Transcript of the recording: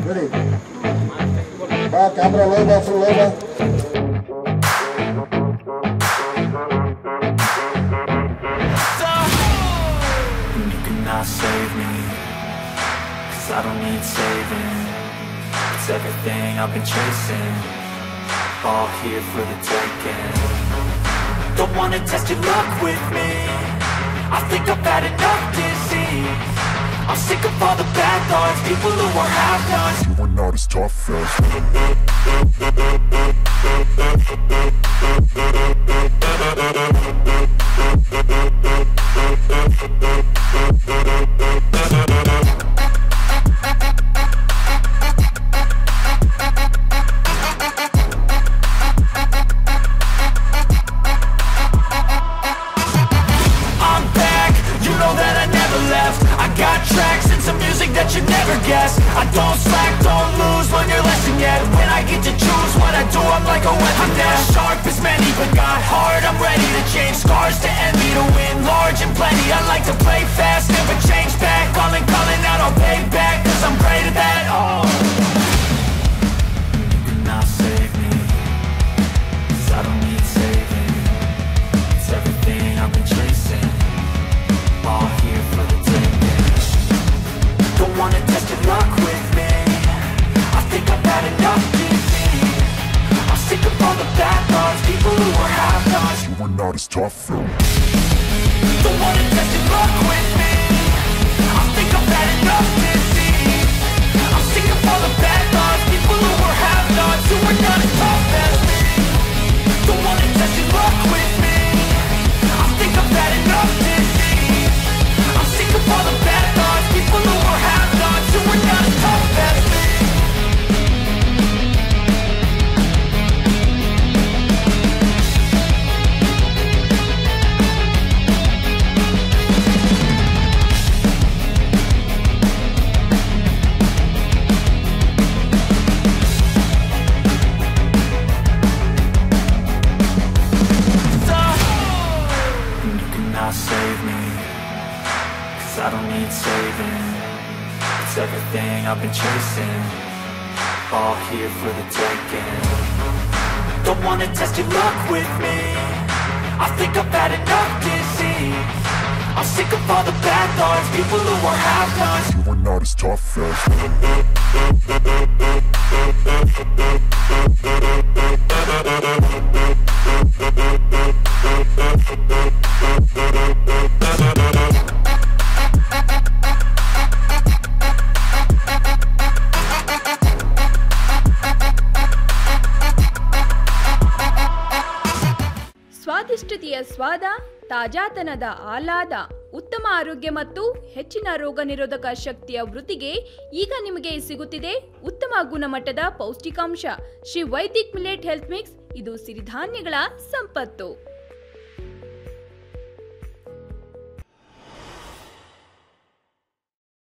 Ready? Camera low, full low. You cannot save me, 'cause I don't need saving. It's everything I've been chasing, all here for the taking. Don't wanna test your luck with me, I think I've had enough disease. I'm sick of all the bad thoughts, people who are half-nots. You are not as tough as I'm back, you know that I never left. I got tracks and some music that you never guessed. I don't slack, don't lose, learn your lesson yet. When I get to choose what I do, I'm like a weapon. I'm not sharp as many, but got hard. I'm ready to change scars to envy, to win large and plenty. I like to play fast, never change back. Calling out, I'll pay back, 'cause I'm great at that. Oh, you cannot save me, 'cause I don't need saving. It's everything I've been chasing, all here for the taking. Don't wanna test your luck with me, I think I've had enough disease. I'm sick of all the bad thoughts, people who are half-nots. you are not as tough as Don't wanna test your luck with me, I think I've had enough disease. I'm sick of all the bad thoughts, people who are half-nots, who are not as tough as me. Don't wanna test your luck with me, I think I've had enough disease. I'm sick of all the bad thoughts, people who are half-nots, who are not as tough as me. You cannot save me, 'cause I don't need saving. It's everything I've been chasing, all here for the taking. Don't wanna test your luck with me, I think I've had enough disease. I'm sick of all the bad thoughts, people who are half-nots. you are not as tough as ಸ್ವಾದಿಷ್ಟತೆಯ ಸ್ವಾದ, ತಾಜಾತನದ ಆಹ್ಲಾದ, ಉತ್ತಮ ಆರೋಗ್ಯ ಮತ್ತು ಹೆಚ್ಚಿನ ರೋಗ ನಿರೋಧಕ ಶಕ್ತಿಯ ವೃದ್ಧಿಗೆ ಈಗ ನಿಮಗೆ ಸಿಗುತ್ತಿದೆ ಉತ್ತಮ ಗುಣಮಟ್ಟದ ಪೌಷ್ಟಿಕಾಂಶ. Shri Vaidik millet health mix, ಇದು ಸಿರಿಧಾನ್ಯಗಳ ಸಂಪತ್ತು.